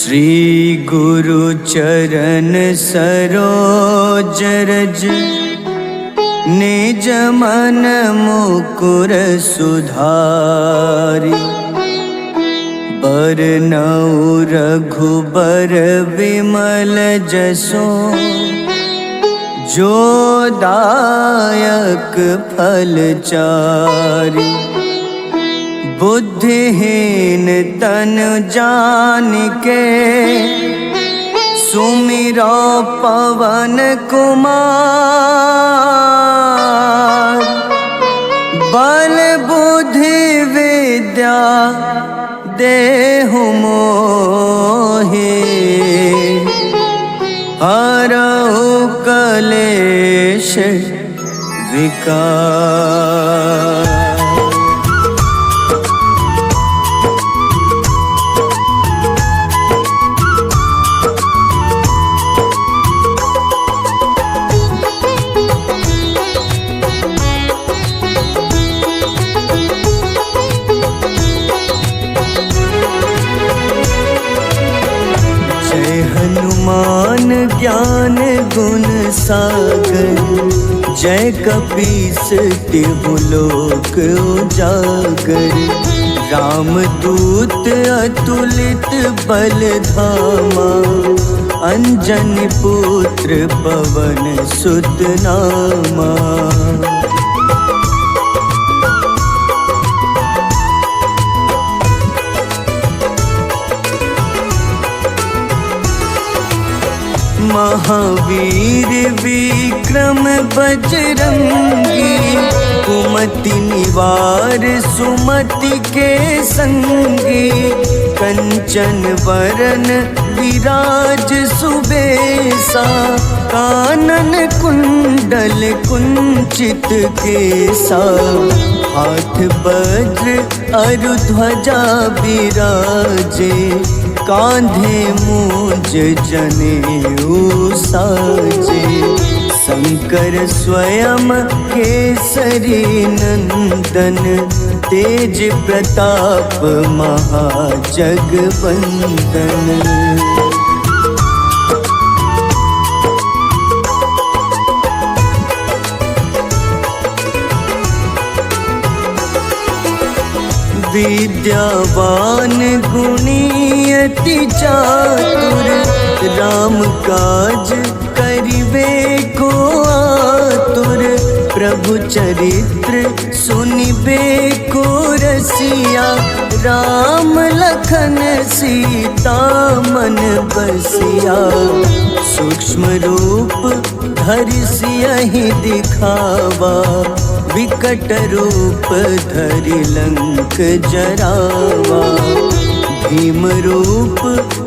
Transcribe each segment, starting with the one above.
श्री गुरु चरण सरोज रज निज मन मुकुर सुधारि। बरनउँ रघुबर विमल जसो जो दायक फल चारि। बुद्धिहीन तन जानिके सुमिरो पवन कुमार। बल बुद्धि विद्या देहु मोहि हरहु कलेश विकार। हनुमान ज्ञान गुण सागर जय कपीस तिहु लोक उजागर। रामदूत अतुलित बल धामा अंजनी पुत्र पवन सुत नामा। महावीर विक्रम बजरंगी कुमति निवार सुमति के संगी। कंचन वरन विराज सुबेसा कानन कुंडल कुंचित केसा। हाथ वज्र अरु ध्वजा बिराजे कांधे मूंज जनेऊ साजे। शंकर स्वयं केसरी नंदन तेज प्रताप महाजगवंदन। विद्यावान गुणी अति चातुर राम काज करिबे को आतुर। प्रभु चरित्र सुनिबे को रसिया राम लखन सीता मन बसिया। सूक्ष्म रूप धरि सियहि दिखावा विकट रूप धरि लंक जरावा। भीम रूप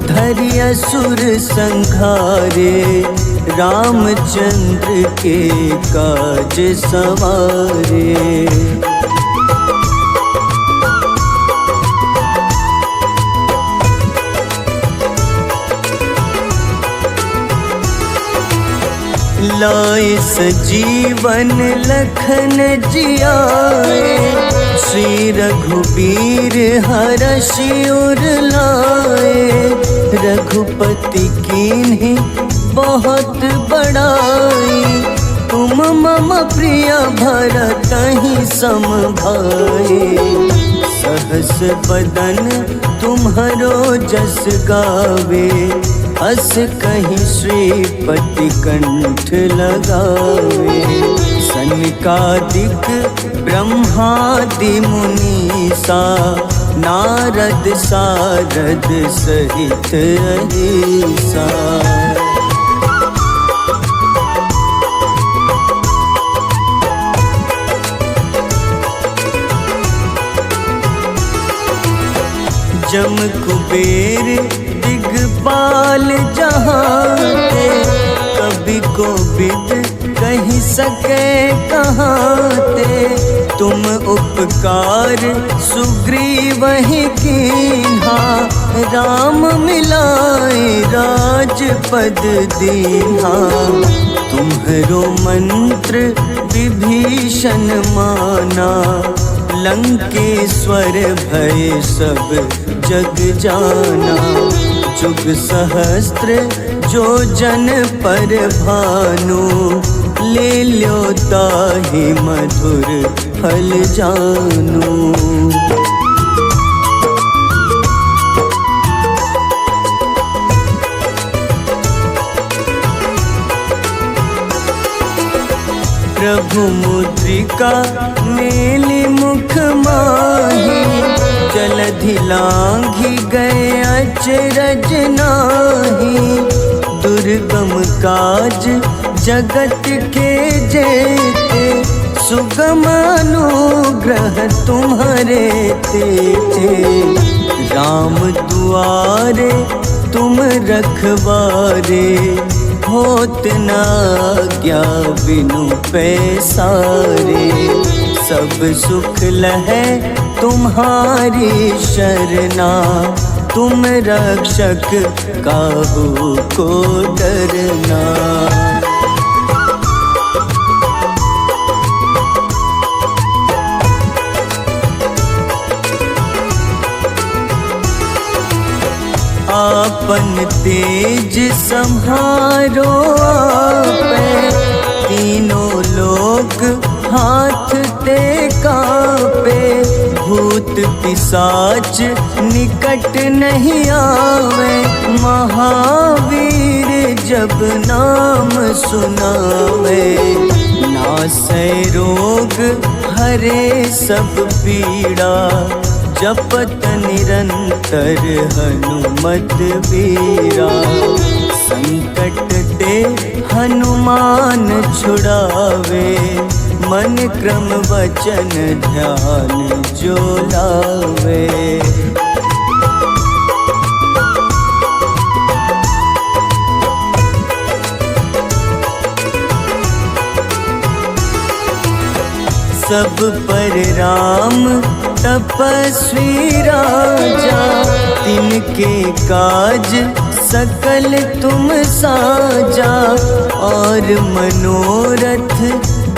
धरि असुर संहारे रामचंद्र के काज सवारे। लाए सजीवन लखन जियाए श्री रघुबीर हरषि उर लाए। रघुपति कीन्ही बहुत बड़ाई तुम मम प्रिय भरतहि सम भाई। सहस बदन तुम्हरो जस गावे अस कहीं श्रीपति कंठ लगावे। सनकादिक ब्रह्मादि मुनीसा नारद सारद सहित अहिसा। जम कुबेर दिगपाल जहाते कभी को बिद कहीं सके कहाते। तुम उपकार सुग्रीवहि कीन्हा राम मिलाए राजपद दीन्हा। तुम्हरो मंत्र विभीषण माना लंकेश्वर भय सब जग जाना। जुग सहस्त्र जो जन पर भानु, ले लो ताहि मधुर फल जानू। प्रभु मुद्रिका मेली मुख माही, जलधि लांघि गए अचरज नाही। दुर्गम काज जगत के जेते, सुगम अनुग्रह तुम्हारे तेते। राम दुआरे तुम रखवारे, होत न आज्ञा बिनु पैसारे। सब सुख लहै तुम्हारी शरणा, तुम रक्षक काहू को डरना। आपन तेज सम्हारो आपे, तीनों लोक हाथ ते कांपे। भूत पिशाच निकट नहीं आवे, महावीर जब नाम सुनावे। नासै रोग हरे सब पीड़ा, जपत निरंतर हनुमत बीरा। संकट ते हनुमान छुड़ावे, मन क्रम वचन ध्यान जो लावे। सब पर राम तपस्वी राजा, तिनके काज सकल तुम साजा। और मनोरथ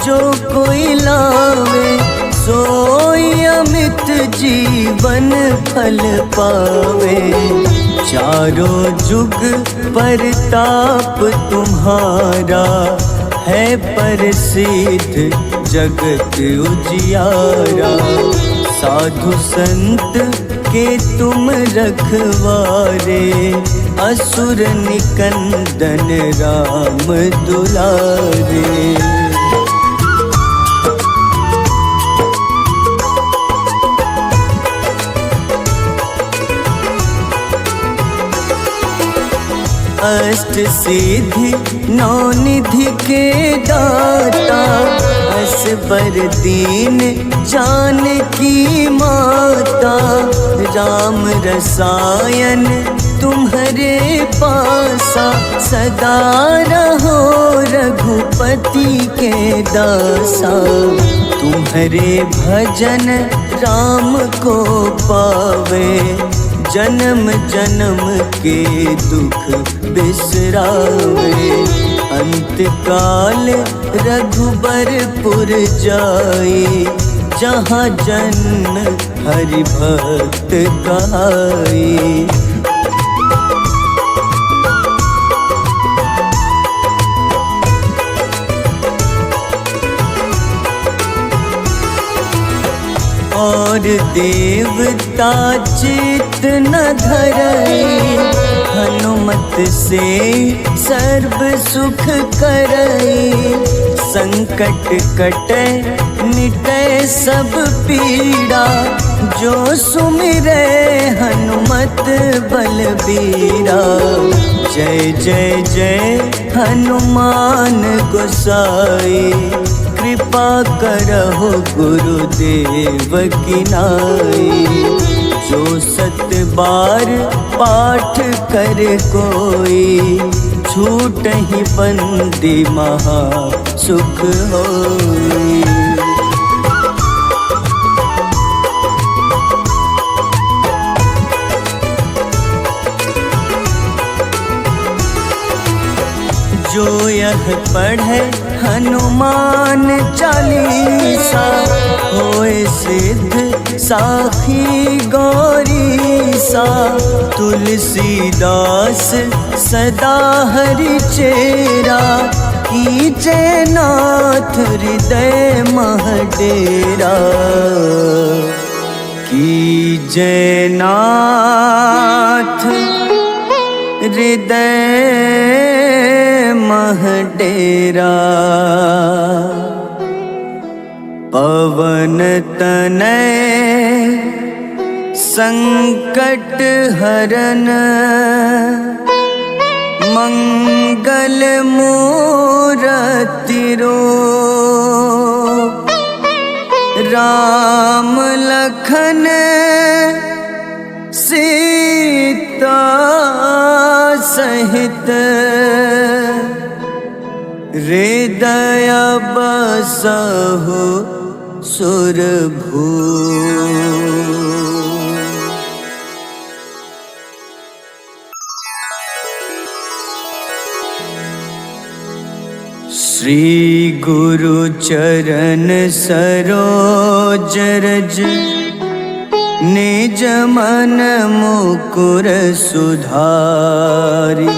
जो कोई लावे, सोई अमित जीवन फल पावे। चारों जुग परताप तुम्हारा, है प्रसिद्ध जगत उजियारा। साधु संत के तुम रखवारे, असुर निकंदन राम दुलारे। अष्ट सिद्धि नौ निधि के दाता, असबर दीन जानकी माता। राम रसायन तुम्हारे पासा, सदा रहो रघुपति के दासा। तुम्हारे भजन राम को पावे, जन्म जन्म के दुख बिसरावे। अंत काल रघुबरपुर जाई, जहाँ जन्म हरि भक्त कहाई। और देवता चित न धरई, हनुमत से सर्व सुख करई। संकट कटे मिटे सब पीड़ा, जो सुमिरे हनुमत बलबीरा। जय जय जय हनुमान गोसाई, कृपा करहु गुरुदेव की नाई। जो 7 बार पाठ कर कोई, छूटहि बंदी महा सुख होई। जो यह पढ़े हनुमान चालीसा, होए सिद्ध साखी गौरीसा। सा तुलसीदास सदा हरि चेरा, कीजे नाथ हृदय मह डेरा, कीजे नाथ हृदय मह डेरा। पवन तनय संकट हरन, मंगल मूरति रूप, राम लखन सीता सहित, हृदय बसहु सुरभूप। श्री गुरु चरण सरोज रज, निज मन मुकुर सुधारि,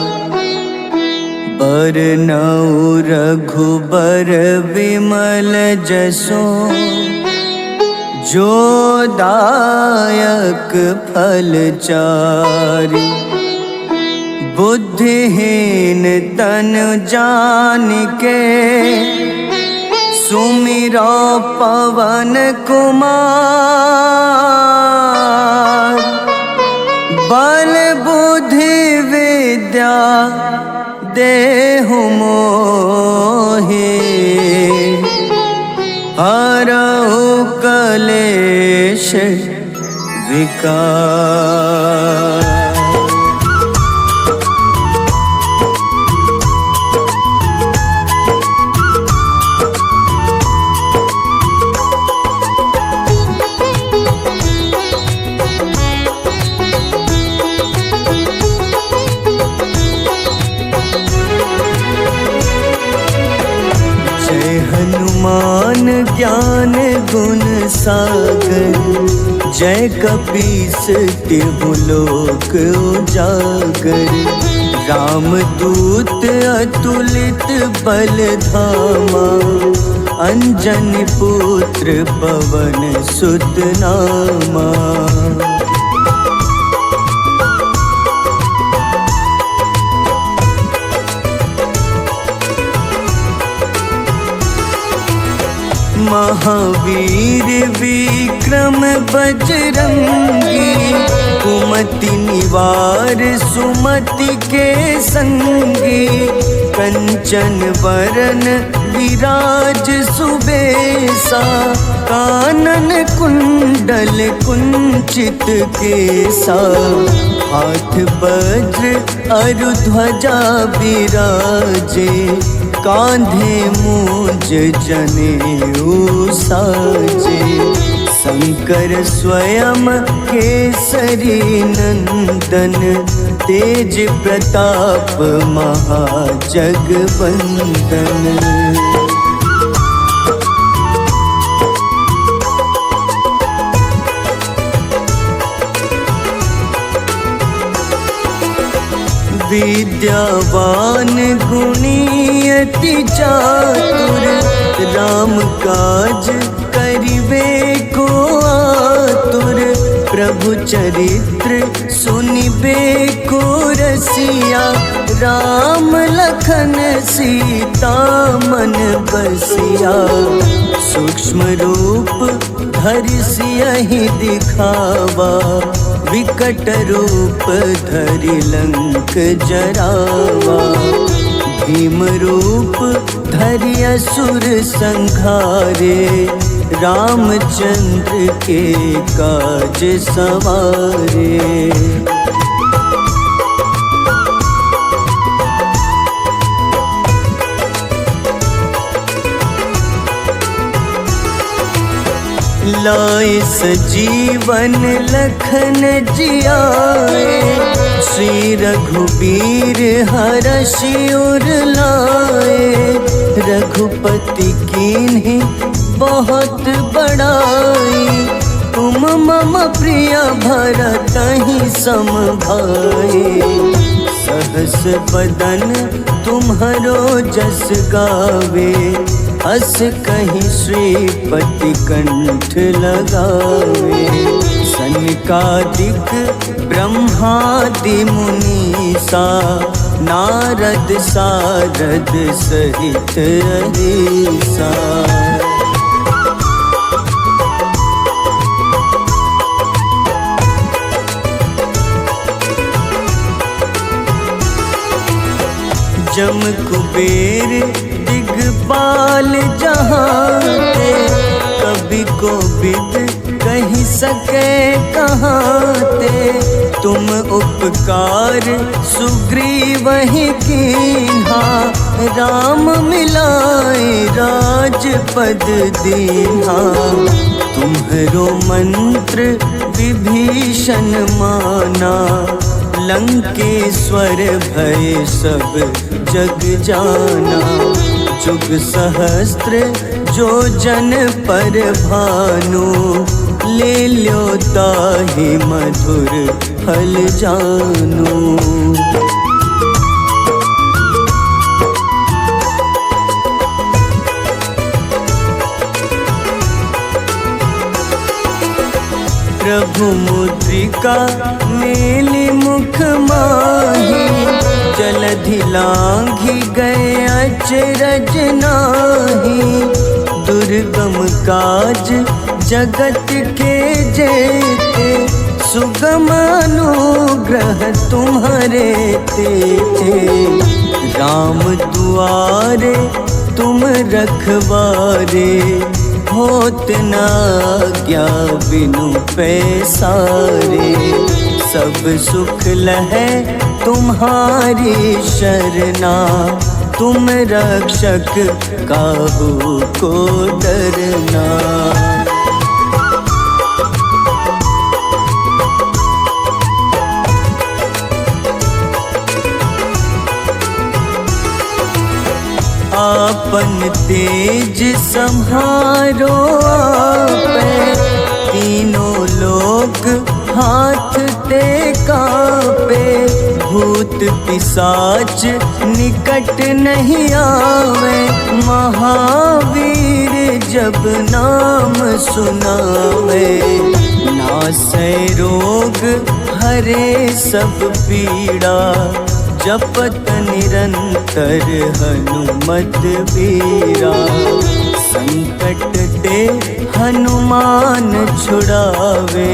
बरनउँ रघुबर विमल जसो, जो दायक फल चारि। बुद्धिहीन तन जानिके, सुमिरो पवन कुमार। बल बुद्धि विद्या देहु मोहि, हरहु कलेश विकार। हनुमान ज्ञान गुण सागर, जय कपीस तिहु लोक उजागर। रामदूत अतुलित बल धामा, अंजनी पुत्र पवन सुत नामा। महावीर विक्रम बजरंगी, कुमति निवार सुमति के संगी। कंचन वरन विराज सुबेसा, कानन कुंडल कुंचित केसा। हाथ वज्र अरु ध्वजा बिराजे, कांधे मूंज जनेऊ साजे। शंकर स्वयं केसरी नंदन, तेज प्रताप महाजगवंदन। विद्यावान गुणी अति चातुर, राम काज करिबे को आतुर। प्रभु चरित्र सुनिबे को रसिया, राम लखन सीता मन बसिया। सूक्ष्म रूप धरि सियहि दिखावा, विकट रूप धरि लंक जरावा। भीम रूप धरि असुर संहारे, रामचंद्र के काज सवारे। लाए सजीवन लखन जियाए, श्री रघुबीर हरषि उर लाए। रघुपति कीन्ही बहुत बड़ाई, तुम मम प्रिय भरतहि सम भाई। सहस बदन तुम्हरो जस गावे, अस कहीं श्रीपति कंठ लगावे। सनकादिक ब्रह्मादि मुनीसा, नारद सारद सहित अहिसा। जम कुबेर दिगपाल जहाँते, कवि को विद कही सके कहाँते। तुम उपकार सुग्रीवहि कीन्हा, राम मिलाए राजपद दीन्हा। तुम्हरो मंत्र विभीषण माना, लंकेश्वर भय सब जग जाना। जुग सहस्त्र जो जन पर भानु, ले ल्यो ताहि मधुर फल जानू। प्रभु मुद्रिका मेलि मुख माही, जलधि लांघि गए अचरज नाही। दुर्गम काज जगत के जेते, सुगम अनुग्रह तुम्हारे तेते। राम दुआरे तुम रखवारे, होत न आज्ञा बिनु पैसारे। सब सुख लहै तुम्हारी शरणा, तुम रक्षक काहू को डरना। आपन तेज सम्हारो आपै, तीनों लोक हाथ ते कांपे। भूत पिशाच निकट नहीं आवे, महावीर जब नाम सुनावे। नासै रोग हरे सब पीड़ा, जपत निरंतर हनुमत बीरा। संकट ते हनुमान छुड़ावे,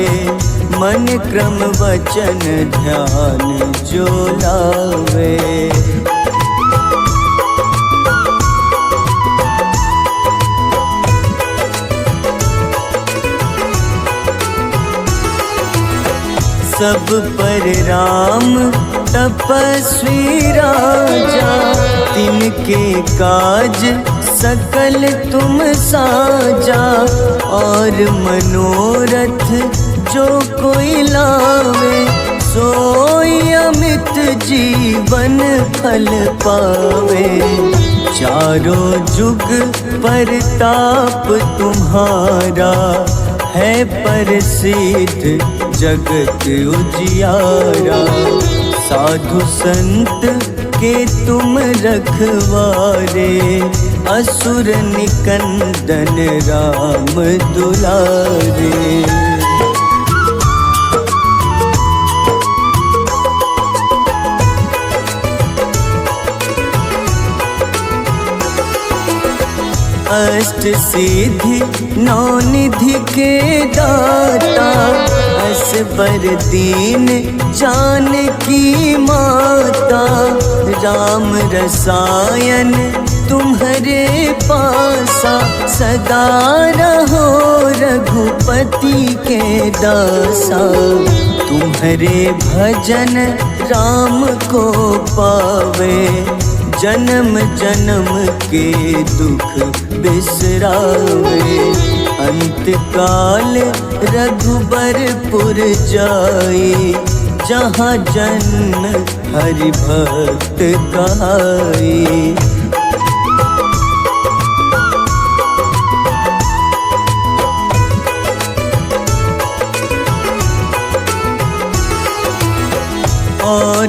मन क्रम वचन ध्यान जो लावे। सब पर राम तपस्वी राजा, तिनके काज सकल तुम साजा। और मनोरथ जो कोई लावे, सोई अमित जीवन फल पावे। चारों जुग परताप तुम्हारा, है प्रसिद्ध जगत उजियारा। साधु संत के तुम रखवारे, असुर निकंदन राम दुलारे। अष्ट सिद्धि नौ निधि के दाता, असबर दीन जानकी माता। राम रसायन तुम्हारे पासा, सदा रहो रघुपति के दासा। तुम्हारे भजन राम को पावे, जन्म जन्म के दुख बिसरावे। अंत काल रघुबरपुर जाई, जहाँ जन्म हरि भक्त कहाई।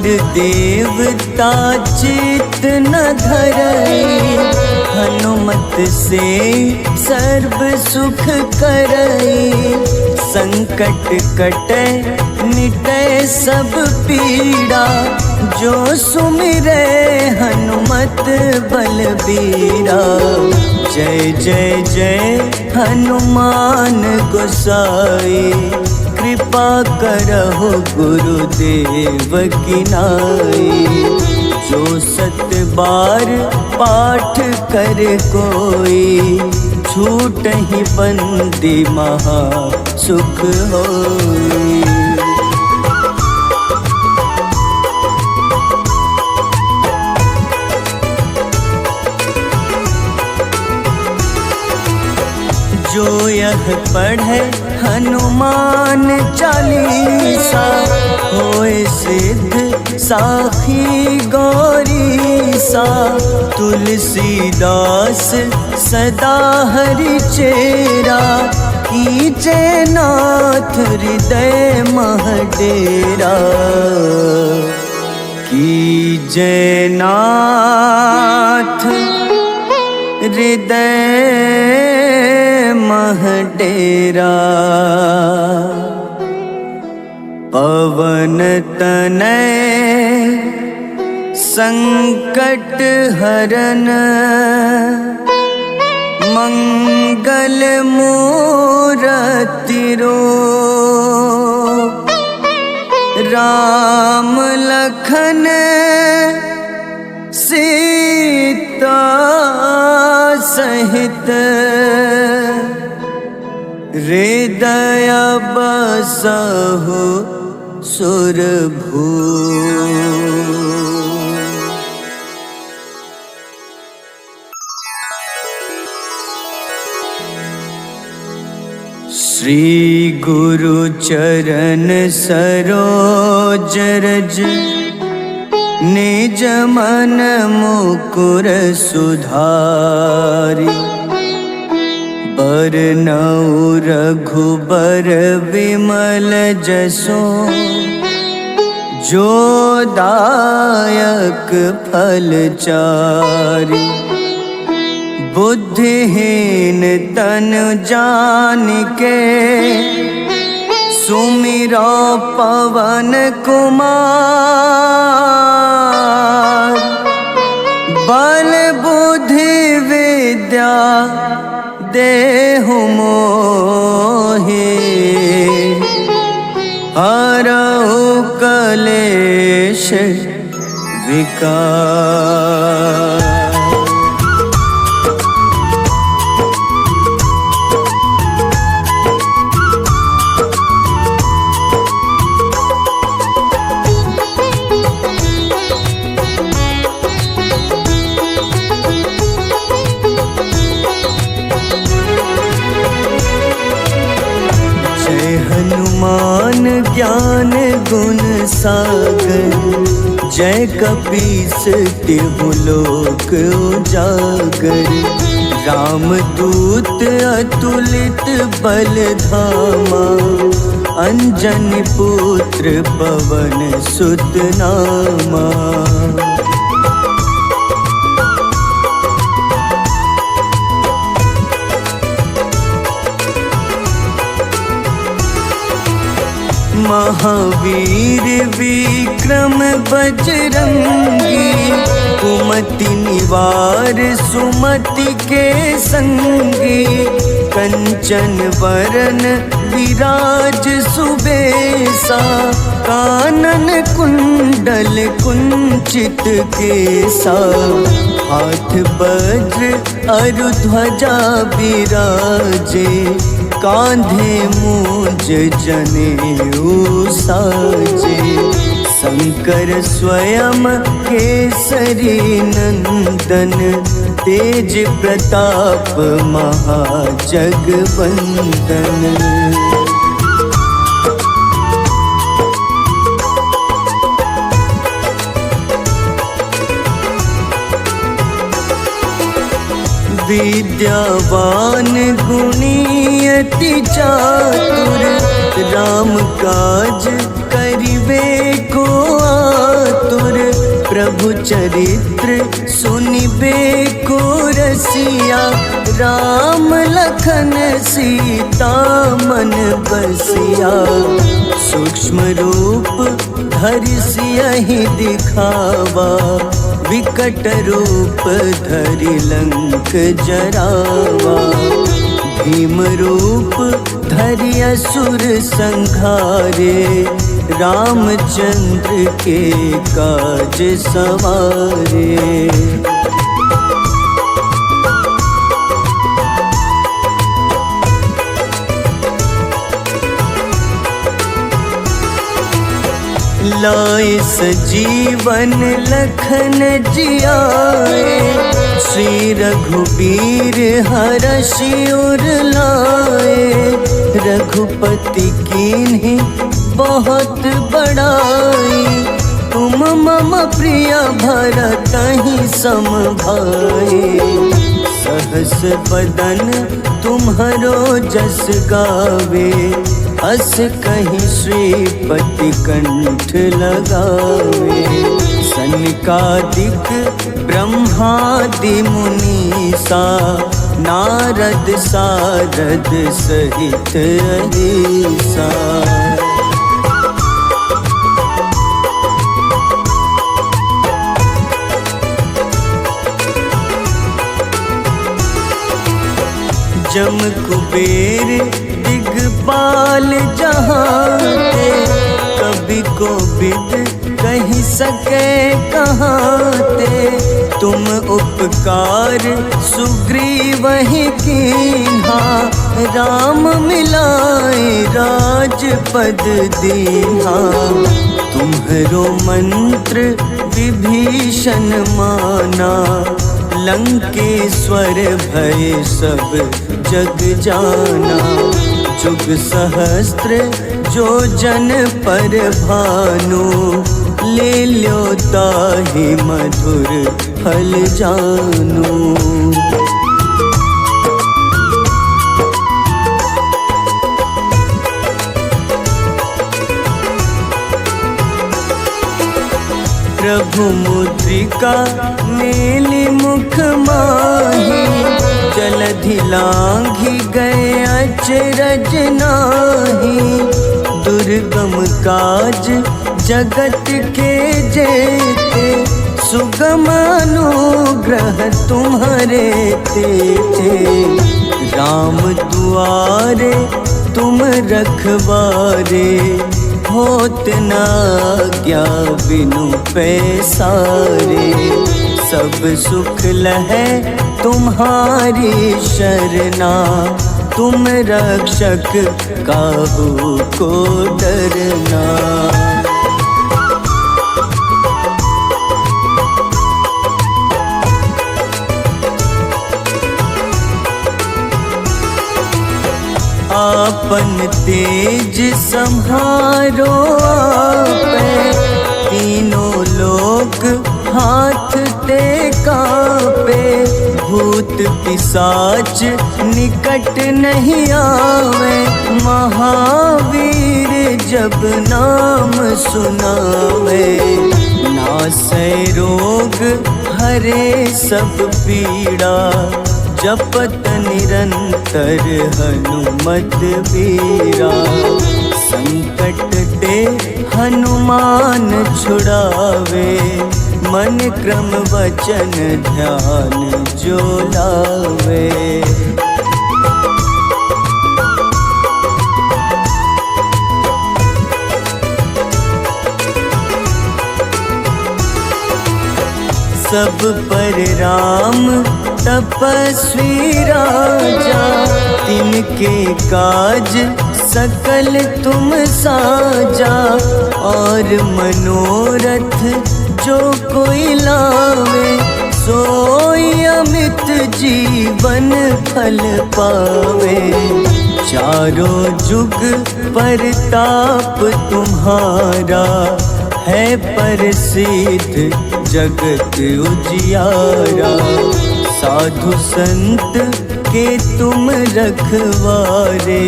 और देवता चित न धरई, हनुमत से सर्व सुख करई। संकट कटे मिटे सब पीड़ा, जो सुमिरे हनुमत बलबीरा। जय जय जय हनुमान गोसाई, कृपा करहु गुरुदेव की नाई। जो 7 बार पाठ कर कोई, छूटहि बंदी महा सुख होई। जो यह पढ़े हनुमान चालीसा, होए सिद्ध साखी गौरीसा। तुलसीदास सदा हरि चेरा, कीजे नाथ हृदय मह डेरा। कीजे नाथ हृदय मह डेरा। पवन तनय संकट हरन, मंगल मूरति रूप। राम लखन सीता सहित, हृदय बसहु सुरभूप। श्री गुरु चरण सरोज रज, निज मन मुकुर सुधारि। बरनउँ रघुबर विमल जसो, जो दायक फल चारि। बुद्धिहीन तनु जानिके, सुमिरो पवन कुमार। बल बुद्धि विद्या देहु मोहि, हरहु कलेश विकार। हनुमान ज्ञान गुण सागर, जय कपीस तिहु लोक उजागर। रामदूत अतुलित बल धामा, अंजनी पुत्र पवन सुत नामा। महावीर विक्रम बजरंगी, कुमति निवार सुमति के संगी। कंचन वरन विराज सुबेसा, कानन कुंडल कुंचित केसा। हाथ वज्र अरु ध्वजा विराजे, कांधे मूंज जनेऊ साजे। शंकर स्वयं केसरी नंदन, तेज प्रताप महाजगवंदन। विद्यावान गुणी अति चातुर, राम काज करिबे को आतुर। प्रभु चरित्र सुनिबे को रसिया, राम लखन सीता मन बसिया। सूक्ष्म रूप धरि सियहि दिखावा, विकट रूप धरि लंक जरावा। भीम रूप धरि असुर संहारे, रामचंद्र के काज सवारे। लाए सजीवन लखन जियाए, श्री रघुबीर हरषि उर लाए। रघुपति कीन्ही बहुत बड़ाई, तुम मम प्रिय भरतहि सम भाई। सहस बदन तुम्हरो जस गावे, अस कहीं श्रीपति कंठ लगावे। सनकादिक ब्रह्मादि मुनीसा, नारद सारद सहित अहिसा। जम कुबेर दिगपाल जहाते, कवि को विद कही सके कहाते। तुम उपकार सुग्रीवहि कीन्हा, राम मिलाए राजपद दीन्हा। तुम्हरो मंत्र विभीषण माना, लंकेश्वर भय सब जग जाना। जुग सहस्त्र जो जन पर भानु, ले ल्यो ताहि मधुर फल जानू। प्रभु मुद्रिका मेलि मुख माही, जलधि लांघि गए अचरज नाही। दुर्गम काज जगत के जेते, सुगम अनुग्रह तुम्हारे तेते। राम दुआरे तुम रखवारे, होत न आज्ञा बिनु पैसारे। सब सुख लहै तुम्हारी शरणा, तुम रक्षक काहू को डरना। आपन तेज सम्हारो आपै, तीनों लोक हाथ ते कांपे। भूत पिशाच निकट नहीं आवे, महावीर जब नाम सुनावे। नासै रोग हरे सब पीड़ा, जपत निरंतर हनुमत बीरा। संकट ते हनुमान छुड़ावे, मन क्रम वचन ध्यान जो लावे। सब पर राम तपस्वी राजा, तिनके काज सकल तुम साजा। और मनोरथ जो कोई लावे, सोई अमित जीवन फल पावे। चारों जुग परताप तुम्हारा, है प्रसिद्ध जगत उजियारा। साधु संत के तुम रखवारे,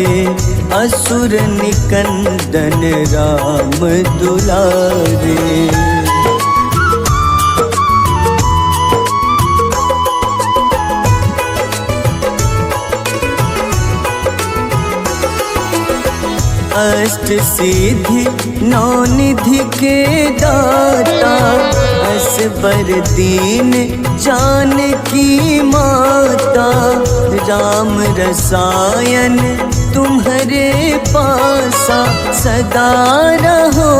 असुर निकंदन राम दुलारे। अष्ट सिद्धि नौ निधि के दाता, असबर दीन जानकी माता। राम रसायन तुम्हारे पासा, सदा रहो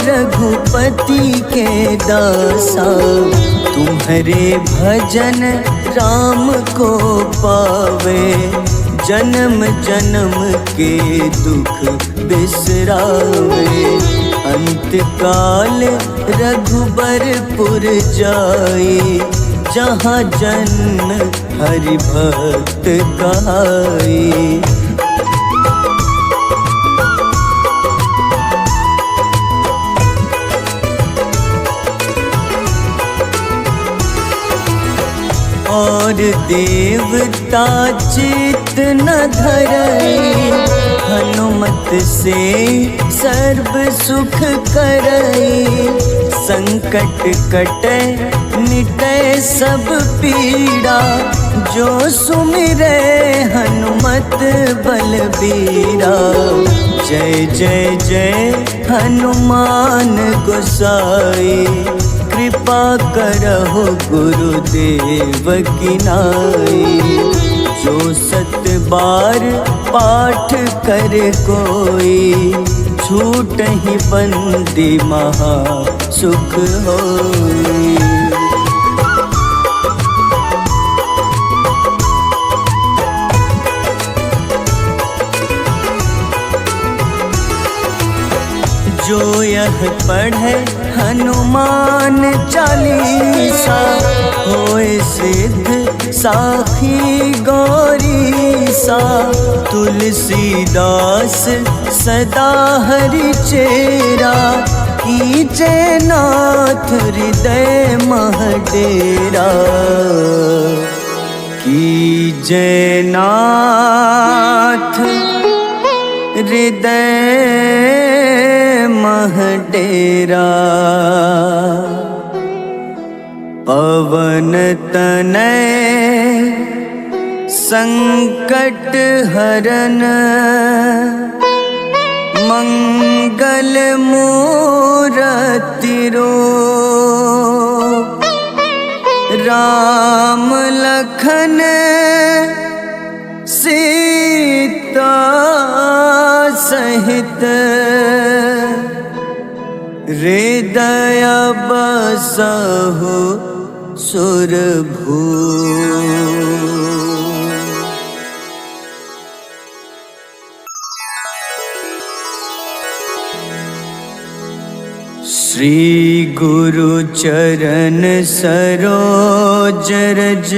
रघुपति के दासा। तुम्हारे भजन राम को पावे, जन्म जन्म के दुख बिसरावे। अंत काल रघुबरपुर जाई, जहाँ जन्म हरि भक्त कहाई। और देवता चित न धरई, हनुमत से सर्व सुख करई। संकट कटे मिटे सब पीड़ा, जो सुमिरे हनुमत बलबीरा। जय जय जय हनुमान गोसाई, कृपा करहु गुरुदेव की नाई। जो सत बार पाठ करे कोई, छूटहि बंदी महा सुख होई। जो यह पढ़े हनुमान चालीसा, होए सिद्ध साखी गौरीसा। तुलसीदास सदा हरि चेरा, कीजे नाथ हृदय मह डेरा। कीजे नाथ हृदय मह डेरा। पवन तनय संकट हरन, मंगल मूरति रूप। राम लखन सीता सहित, हृदय बसहु सुरभूप। श्री गुरु चरण सरोज रज,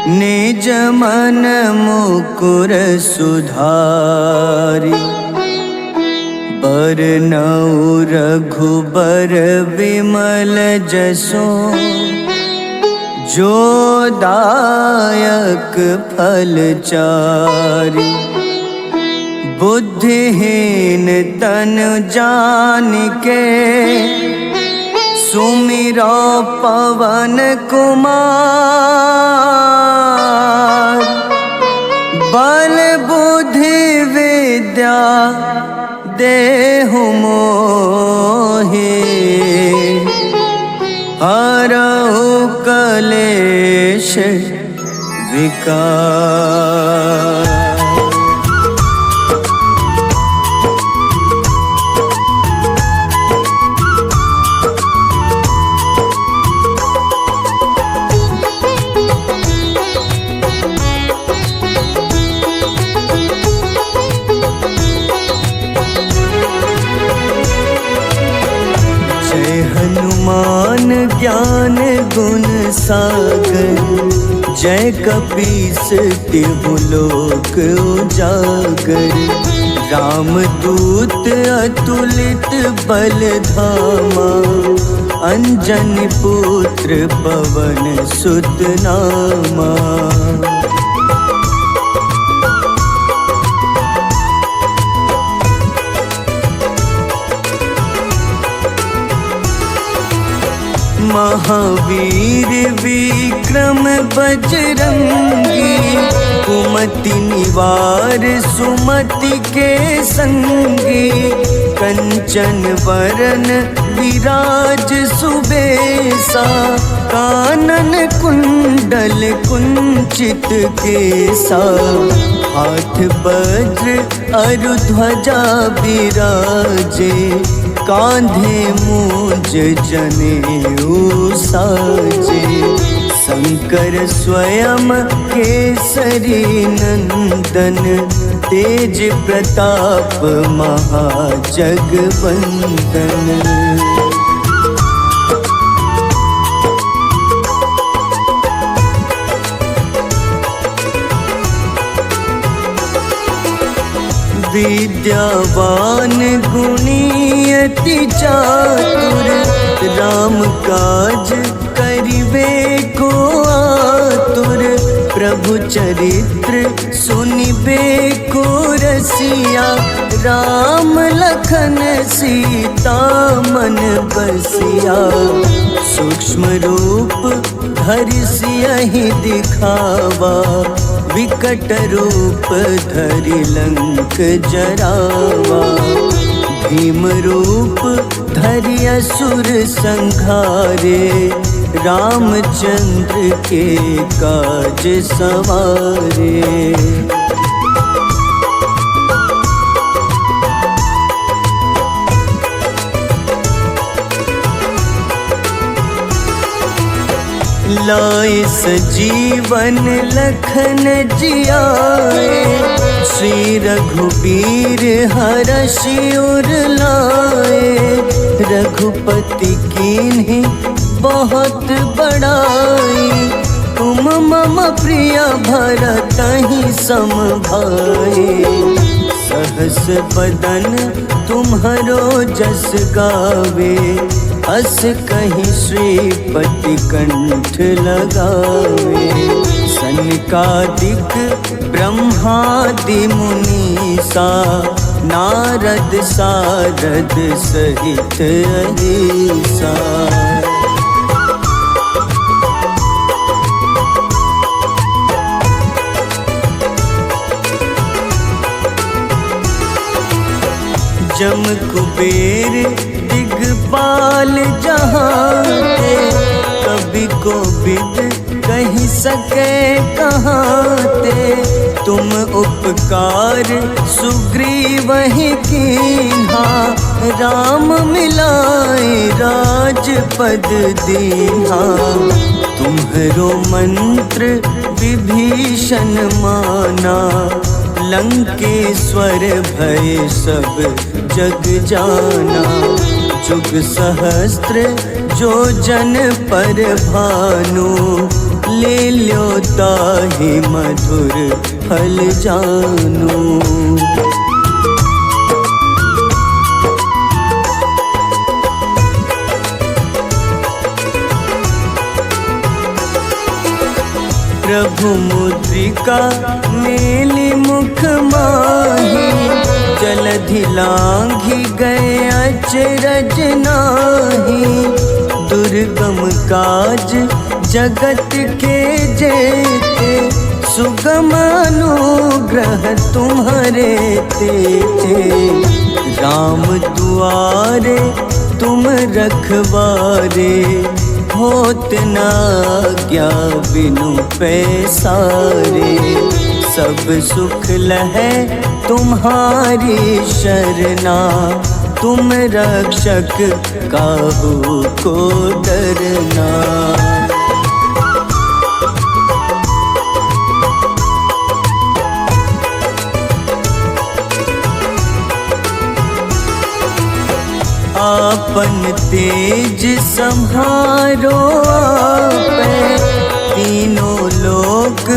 निज मन मुकुर सुधारि। बरनउँ रघुबर विमल जसो, जो दायक फल चारि। बुद्धिहीन तन जानिके, सुमिरो पवन कुमार। बल बुद्धि विद्या देहु मोहि, हरहु कलेश विकार। हनुमान ज्ञान गुण सागर, जय कपीस तिहु लोक उजागर। रामदूत अतुलित बल धामा, अंजनी पुत्र पवन सुत नामा। महावीर विक्रम बजरंगी, कुमति निवार सुमति के संगी, कंचन वरन विराज सुबेसा, कानन कुंडल कुंचित केसा, हाथ वज्र अरु ध्वजा विराजे, कांधे मूंज जनेऊ साजे, शंकर स्वयं केसरी नंदन, तेज प्रताप महाजगवंदन। विद्यावान गुणी अति चातुर, राम काज करिबे को आतुर, प्रभु चरित्र सुनिबे को रसिया, राम लखन सीता मन बसिया, सूक्ष्म रूप धरि सियहि दिखावा, विकट रूप धरि लंक जरावा, भीम रूप धरि असुर संहारे, रामचंद्र के काज सवारे। लाए सजीवन लखन जियाए, श्री रघुबीर हरषि उर लाए, रघुपति कीन्ही बहुत बड़ाई, तुम मम प्रिय भरतहि सम भाई, सहस बदन तुम्हरो जस गावे, अस कहीं श्रीपति कंठ लगावे, सनकादिक ब्रह्मादि मुनीसा, नारद सारद सहित अहिसा। जम कुबेर दिगपाल जहाते, कभी को बिद कहीं सके कहाते, तुम उपकार सुग्रीव ही कीन्हा, राम मिलाए राजपद दीन्हा, तुम्हरो मंत्र विभीषण माना, लंकेश्वर भय सब जग जाना, जुग सहस्त्र जो जन पर भानु, ले ल्यो ताहि मधुर फल जानू। प्रभु मुद्रिका मेली मुख माही, जलधि लांघि गए अचरज नाही, दुर्गम काज जगत के जेते, सुगम अनुग्रह तुम्हारे तेते, राम दुआरे तुम रखवारे, होत न आज्ञा बिनु पैसारे, सब सुख लहै तुम्हारी शरणा, तुम रक्षक काहू को डरना। आपन तेज सम्हारो आपे, तीनों लोक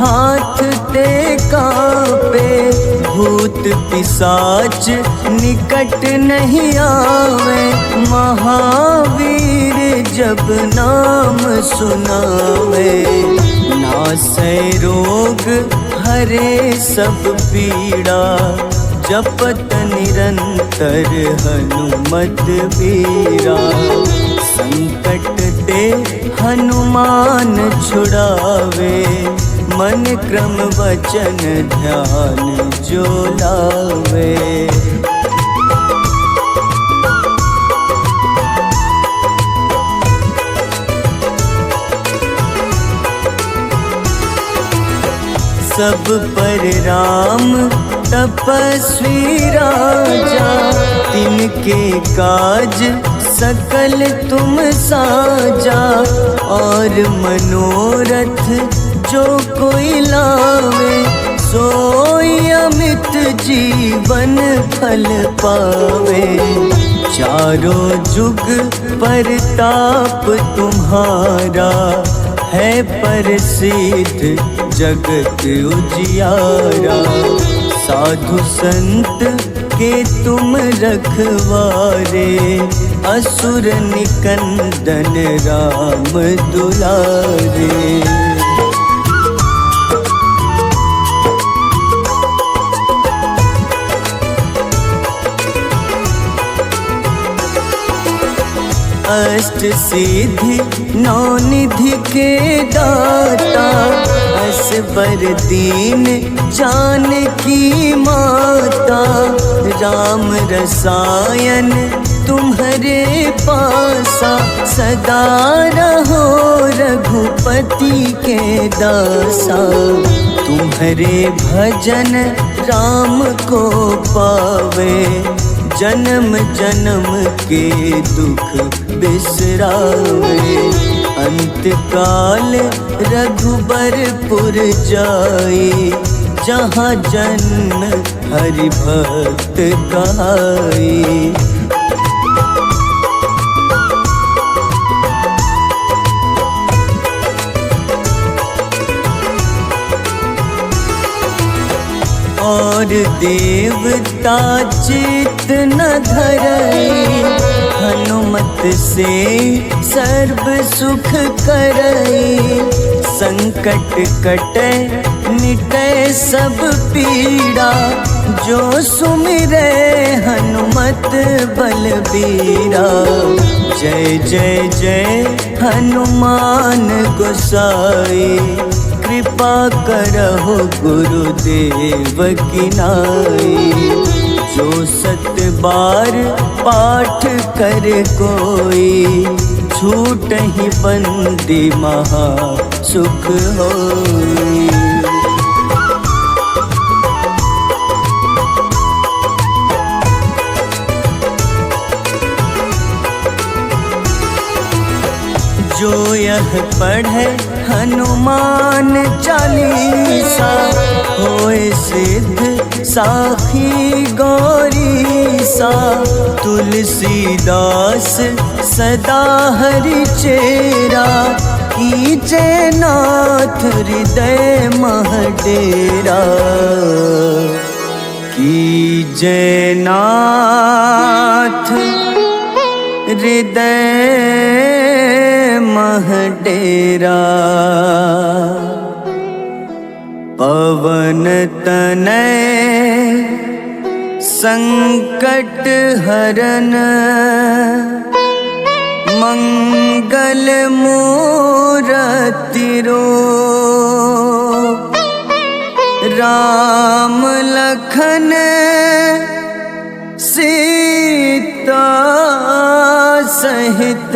हाथ ते कांपे, भूत पिशाच निकट नहीं आवे, महावीर जब नाम सुनावे, नासै रोग हरे सब पीड़ा, जपत निरंतर हनुमत बीरा, संकट ते हनुमान छुड़ावे, मन क्रम वचन ध्यान जो लावे। सब पर राम तपस्वी राजा, तिनके काज सकल तुम साजा। और मनोरथ जो कोई लावे, सोई अमित जीवन फल पावे। चारों जुग परताप तुम्हारा, है प्रसिद्ध जगत उजियारा। साधु संत के तुम रखवारे, असुर निकंदन राम दुलारे। अष्ट सिद्धि नौ निधि के दाता, असबर दीन जानकी माता। राम रसायन तुम्हारे पासा, सदा रहो रघुपति के दासा। तुम्हारे भजन राम को पावे, जन्म जन्म के दुख बिसरावे। अंत काल रघुबरपुर जाई, जहाँ जन्म हरि भक्त कहाई। और देवता चित न धरई, हनुमत से सर्व सुख करई। संकट कटे मिटे सब पीड़ा, जो सुमिरे हनुमत बलबीरा। जय जय जय हनुमान गोसाई, कृपा करहु गुरुदेव की नाई। जो सत बार पाठ कर कोई, छूटहि बंदी महा सुख होई। जो यह पढ़े हनुमान चालीसा, होए सिद्ध साखी गौरीसा। तुलसीदास सदा हरि चेरा, कीजे नाथ हृदय मह डेरा। कीजे नाथ हृदय मह डेरा। पवन तनय संकट हरन, मंगल मूरति रूप। राम लखन सीता सहित,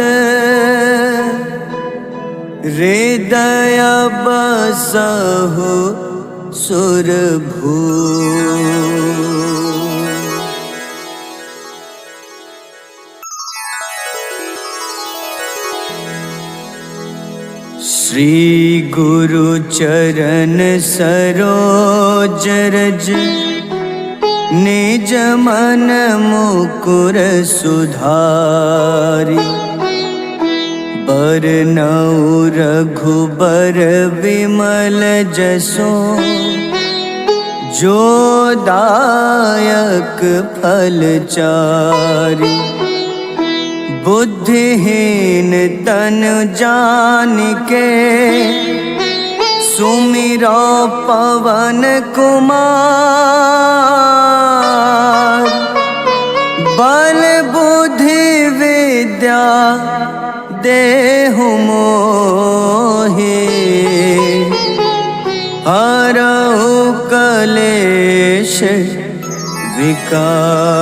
हृदय बसहु सुरभूप। श्री गुरु चरण सरोज रज, निज मन मुकुर सुधारि। बरनउँ रघुबर विमल जसो, जो दायक फल चारि। बुद्धिहीन तन जानिके, सुमिरो पवन कुमार। बल बुद्धि विद्या देहु मोहि, हरहु कलेश विकार।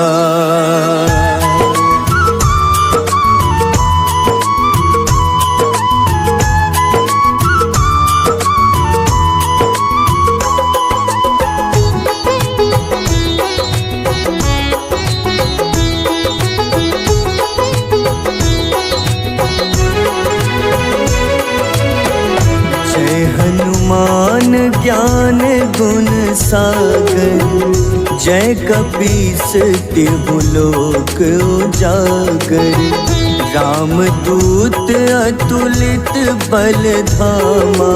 हनुमान ज्ञान गुण सागर, जय कपीस तिहु लोक उजागर। रामदूत अतुलित बल धामा,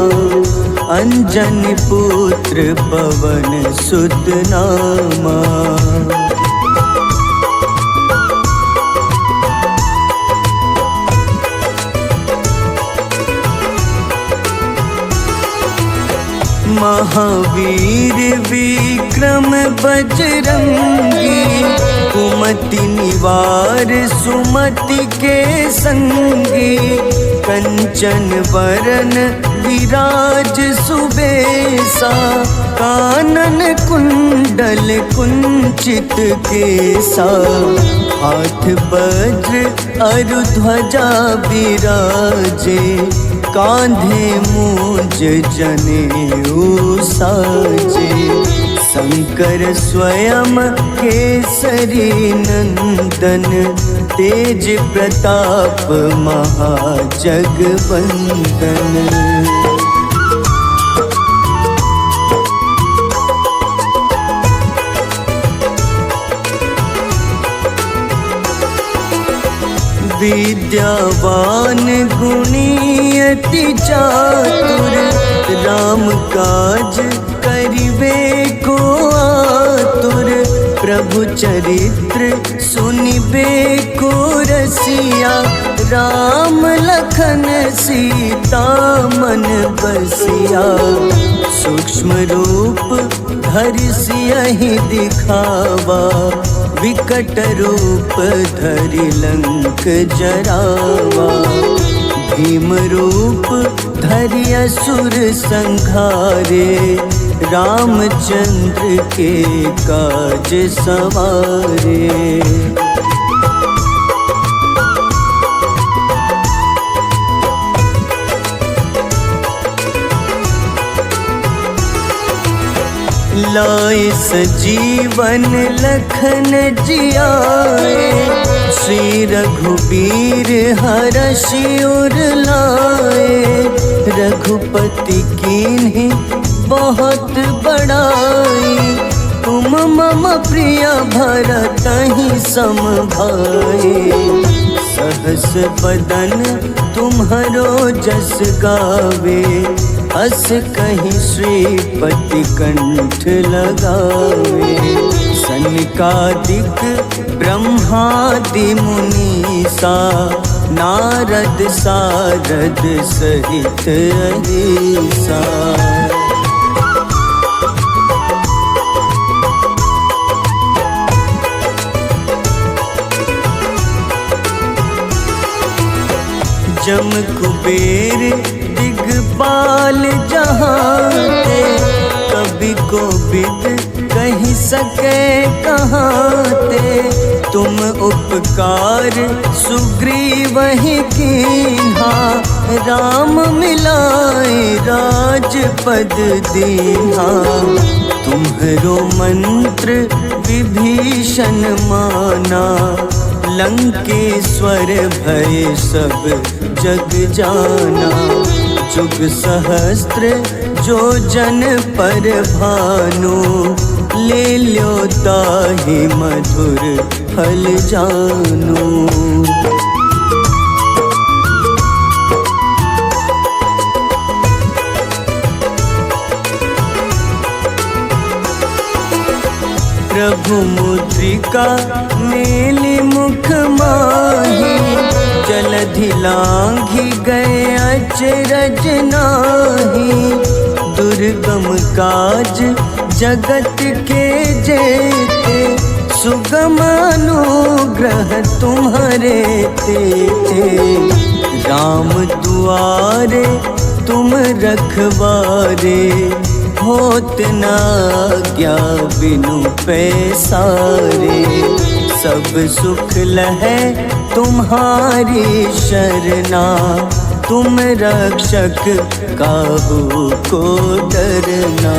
अंजनी पुत्र पवन सुत नामा। महावीर विक्रम बजरंगी, कुमति निवार सुमति के संगी। कंचन वरन विराज सुबेसा, कानन कुंडल कुंचित केसा। हाथ वज्र अरु ध्वजा विराजे, कांधे मूंज जनेऊ साजे। शंकर स्वयं केसरी नंदन, तेज प्रताप महाजगवंदन। विद्यावान गुणी अति चातुर, राम काज करिबे को आतुर। प्रभु चरित्र सुनिबे को रसिया, राम लखन सीता मन बसिया। सूक्ष्म रूप धरि सियहि दिखावा, विकट रूप धरि लंक जरावा। भीम रूप धरि असुर संहारे, रामचंद्र के काज सवारे। लाए सजीवन लखन जियाए, श्री रघुबीर हरषि उर लाए। रघुपति कीन्ही बहुत बड़ाई, तुम मम प्रिय भरतहि सम भाई। सहस बदन तुम्हरो जस गावे, अस कहीं श्रीपति कंठ लगावे। सनकादिक ब्रह्मादि मुनीसा, नारद सारद सहित अहिसा। जम कुबेर दिगपाल जहाते, कवि को बिद कही सके कहाते। तुम उपकार सुग्रीवहि कीन्हा, राम मिलाए राजपद दीन्हा। तुम्हरो मंत्र विभीषण माना, लंकेश्वर भय सब जग जाना। जुग सहस्त्र जो जन पर भानु, ले ल्यो ताहि मधुर फल जानु। प्रभु मुद्रिका मेलि मुख माही, जलधि लांघि गए अचरज नाही। दुर्गम काज जगत के जेते, सुगम अनुग्रह तुम्हारे तेते। राम दुआरे तुम रखवारे, होत न आज्ञा बिनु पैसारे। सब सुख लहै तुम्हारी शरणा, तुम रक्षक काहू को डरना।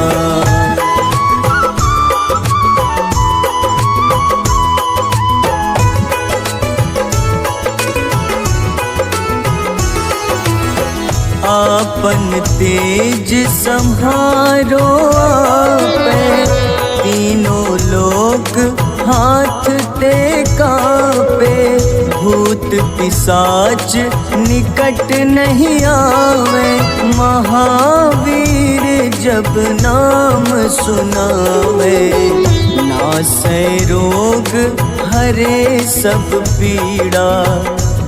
आपन तेज सम्हारो आपे, तीनों लोक हाथ ते कांपे। भूत पिशाच निकट नहीं आवे, महावीर जब नाम सुनावे। नासै रोग हरे सब पीड़ा,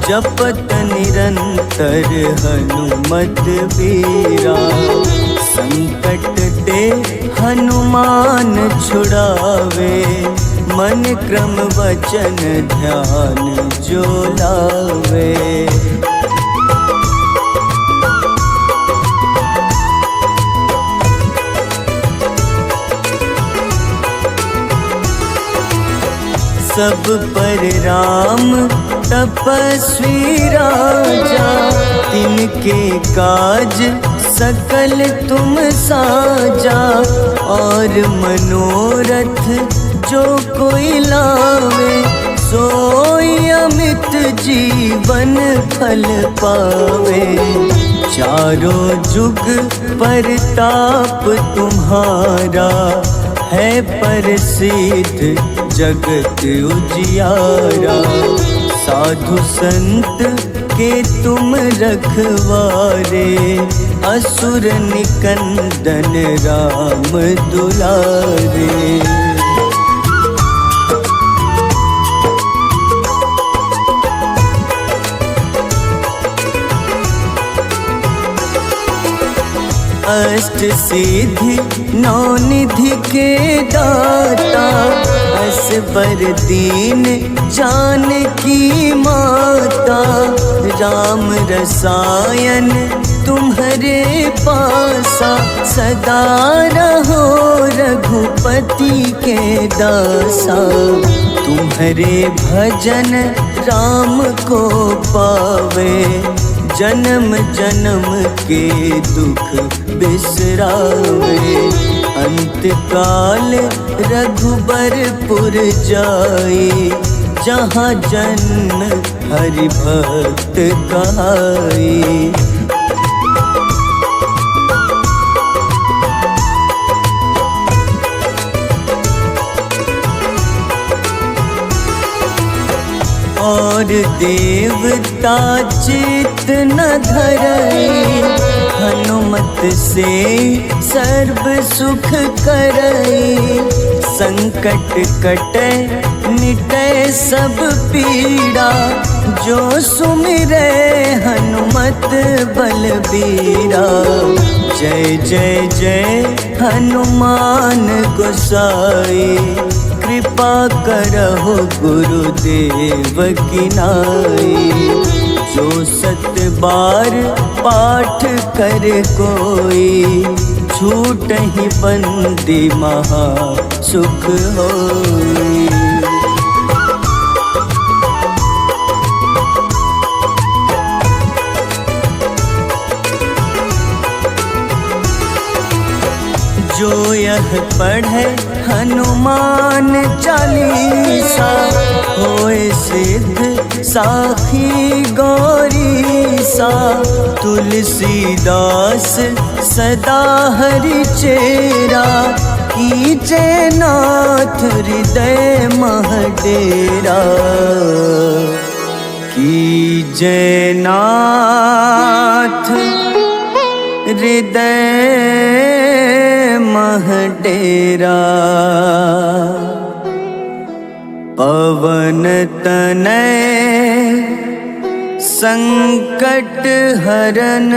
जपत निरंतर हनुमत बीरा। संकट ते हनुमान छुड़ावे, मन क्रम वचन ध्यान जो लावे। सब पर राम तपस्वी राजा, तिनके काज सकल तुम साजा। और मनोरथ जो कोई लावे, सोई अमित जीवन फल पावे। चारों जुग परताप तुम्हारा, है प्रसिद्ध जगत उजियारा। साधु संत के तुम रखवारे, असुर निकंदन राम दुलारे। अष्ट सिद्धि नौ निधि के दाता, असबर दीन जानकी माता। राम रसायन तुम्हारे पासा, सदा रहो रघुपति के दासा। तुम्हारे भजन राम को पावे, जन्म जन्म के दुख बिसरावे। अंत काल रघुबरपुर जाई, जहाँ जन्म हरि भक्त कहाई। और देवता चित न धरई, हनुमत से सर्व सुख करई। संकट कटे मिटे सब पीड़ा, जो सुमिरे हनुमत बलबीरा। जय जय जय हनुमान गोसाई, कृपा करहु गुरुदेव की नाई। जो सत बार पाठ कर कोई, छूटहि बंदी महा सुख होई। जो यह पढ़े हनुमान चालीसा, होए सिद्ध साखी गौरीसा। तुलसीदास सदा हरि चेरा, कीजे नाथ हृदय मह डेरा। कीजे नाथ हृदय मह डेरा। पवन तनय संकट हरन,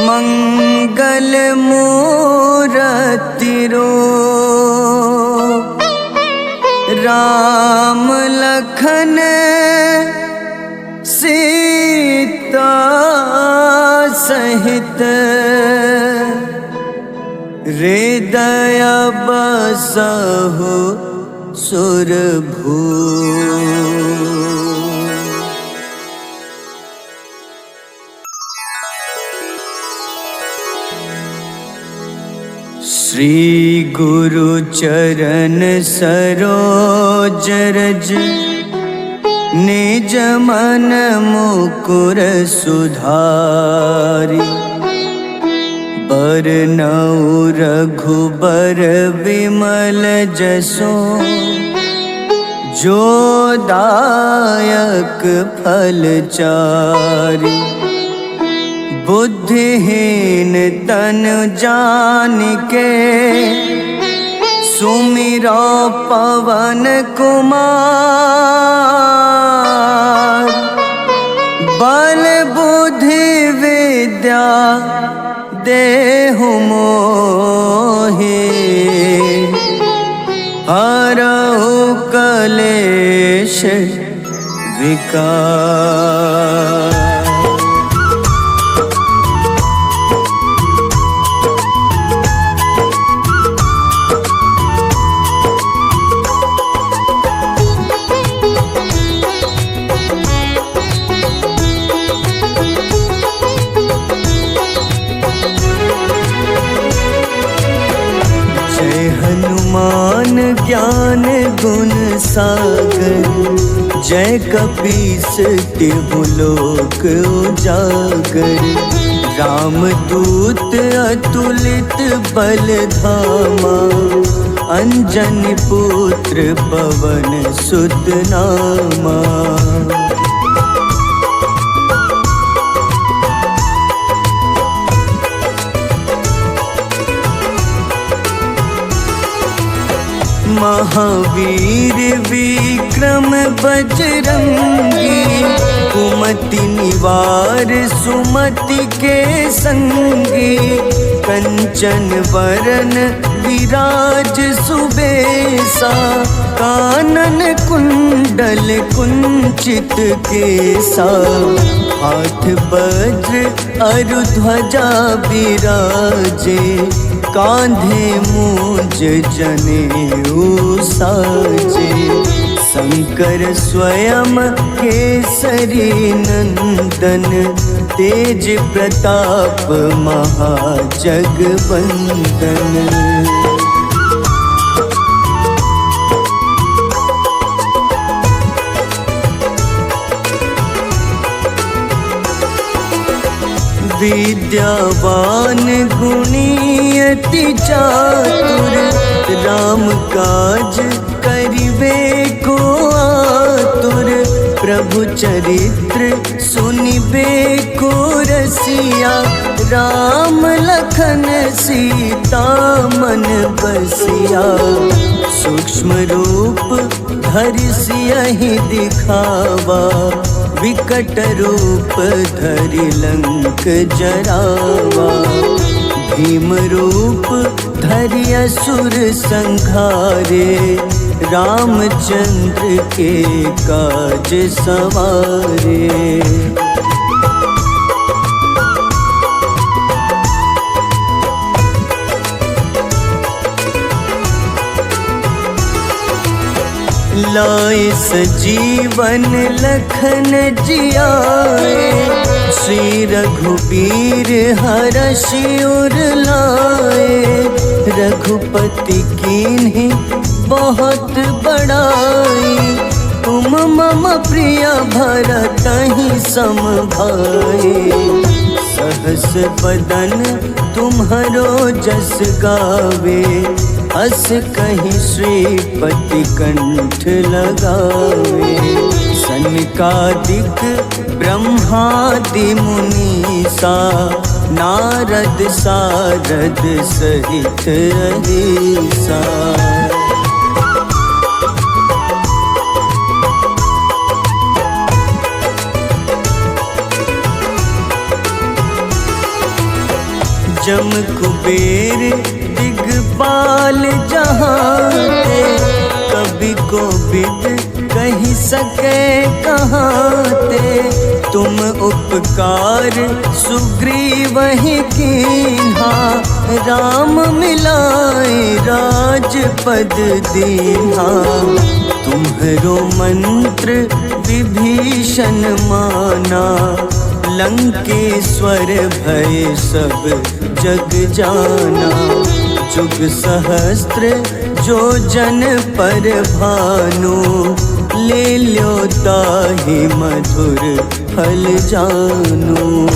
मंगल मूरति रूप। राम लखन सीता सहित हृदय बसहु सुरभू। श्री गुरु चरण सरोज रज निज मन मुकुर सुधारि। बरनउँ रघुबर विमल जसो जो दायक फल चारि। बुद्धिहीन तन जानिके सुमिरो पवन कुमार। बल बुद्धि विद्या देहु मोहि हरहु कलेश विकार। हनुमान ज्ञान गुण सागर जय कपीस तिहु लोक उजागर। रामदूत अतुलित बल धामा अंजनी पुत्र पवन सुत नामा। महावीर विक्रम बजरंगी कुमति निवार सुमति के संगी। कंचन वरन विराज सुबेसा कानन कुंडल कुंचित केसा। हाथ वज्र अरु ध्वजा बिराजे कांधे मूंज जनेऊ साजे। शंकर स्वयं केसरी नंदन तेज प्रताप महाजगवंदन। विद्यावान गुणी अति चातुर राम काज करिबे को आतुर। प्रभु चरित्र सुनिबे को रसिया राम लखन सीता मन बसिया। सूक्ष्म रूप धरि सियहि दिखावा विकट रूप धरि लंक जरावा। भीम रूप धरि असुर संहारे रामचंद्र के काज सवारे। लाए सजीवन लखन जियाए श्री रघुबीर हरषि उर लाए। रघुपति कीन्ही बहुत बड़ाई तुम मम प्रिय भरतहि सम भाई। सहस बदन तुम्हरो जस गावे अस कहीं श्रीपति कंठ लगावे। सनकादिक ब्रह्मादि मुनीसा नारद सारद सहित अहिसा। जम कुबेर दिगपाल जहाँ ते कभी को विद कही सके कहाते। तुम उपकार सुग्रीव ही कीन्हा, राम मिलाए राजपद दीन्हा। तुम्हरो मंत्र विभीषण माना, लंकेश्वर भय सब जग जाना। जुग सहस्त्र जो जन पर भानु, ले ल्यो ताहि मधुर फल जानू।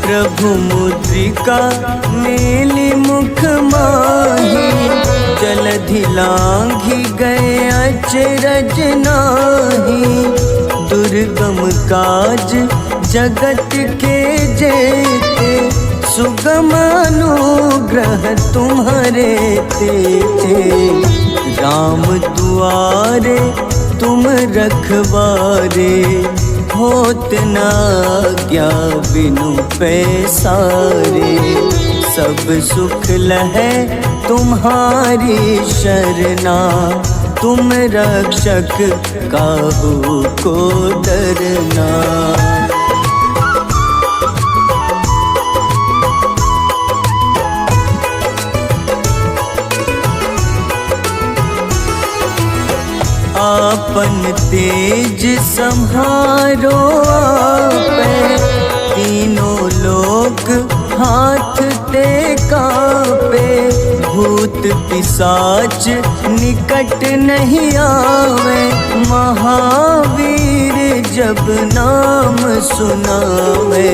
प्रभु मुद्रिका मेलि मुख माही, जलधि लांघि गए अचरज नाही। दुर्गम काज जगत के जेते, सुगम अनुग्रह तुम्हारे तेते। राम दुआरे तुम रखवारे, होत न आज्ञा बिनु पैसारे। सब सुख लहै तुम्हारी शरणा, तुम रक्षक काहू को डरना। आपन तेज सम्हारो आपे, तीनों लोक हाथ ते कांपे। भूत पिशाच निकट नहीं आवे, महावीर जब नाम सुनावे।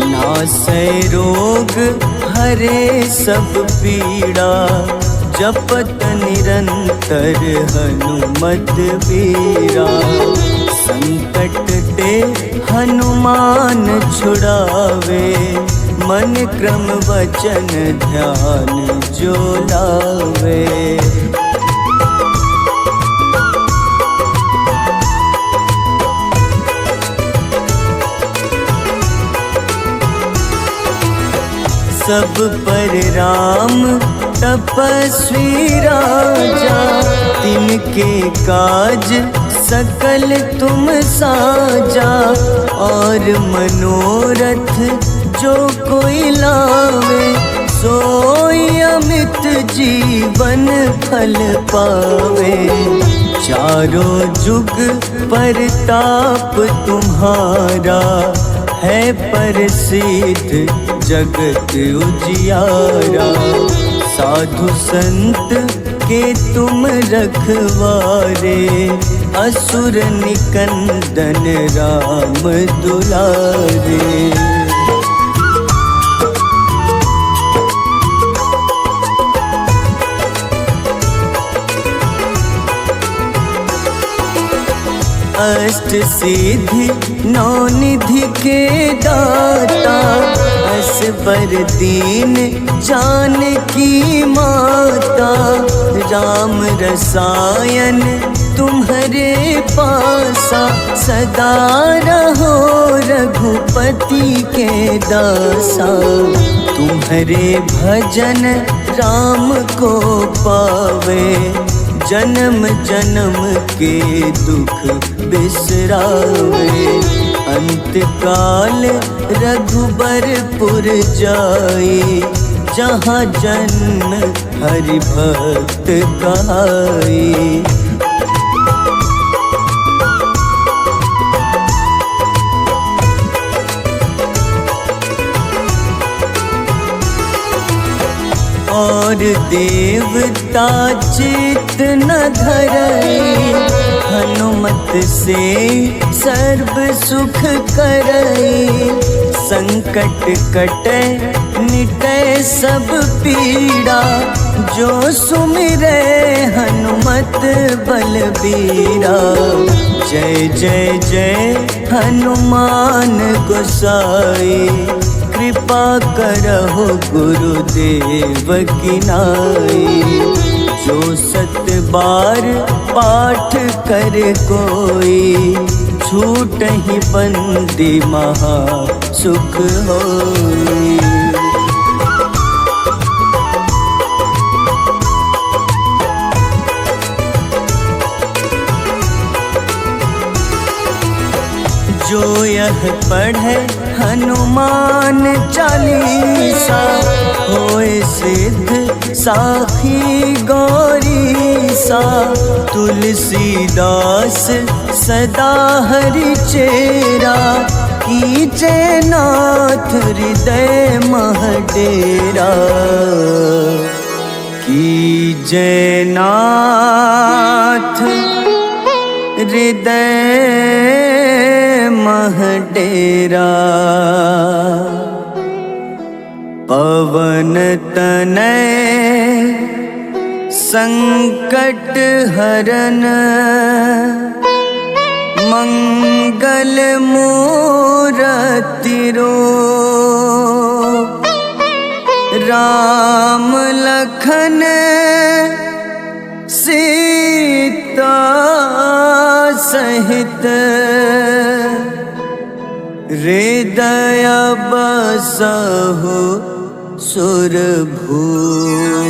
नासै रोग हरे सब पीड़ा, जपत निरंतर हनुमत बीरा। संकट ते हनुमान छुड़ावे, मन क्रम वचन ध्यान जो लावे। सब पर राम तपस्वी राजा, तिनके काज सकल तुम साजा। और मनोरथ जो कोई लावे, सोई अमित जीवन फल पावे। चारों जुग परताप तुम्हारा, है प्रसिद्ध जगत उजियारा। साधु संत के तुम रखवारे, असुर निकंदन राम दुलारे। अष्ट सिद्धि नौ निधि के दाता, असबर दीन जानकी माता। राम रसायन तुम्हारे पासा, सदा रहो रघुपति के दासा। तुम्हारे भजन राम को पावे, जन्म जन्म के दुख बिसरावे। अंत काल रघुबरपुर जाई, जहाँ जन्म हरि भक्त कहाई। और देवता चित न धरई, हनुमत से सर्व सुख करई। संकट कटे मिटे सब पीड़ा, जो सुमिरे हनुमत बलबीरा। जय जय जय हनुमान गोसाई, कृपा करहु गुरुदेव की नाई। जो 7 बार पाठ कर कोई, छूटहि बंदी महा सुख होई। जो यह पढ़े हनुमान चालीसा, होए सिद्ध साखी गौरीसा। तुलसीदास सदा हरि चेरा, कीजे नाथ हृदय मह डेरा। कीजे नाथ हृदय मह डेरा। पवन तनय संकट हरन, मंगल मूरति रूप। राम लखन सीता सहित, हृदय बसहु सुरभूप।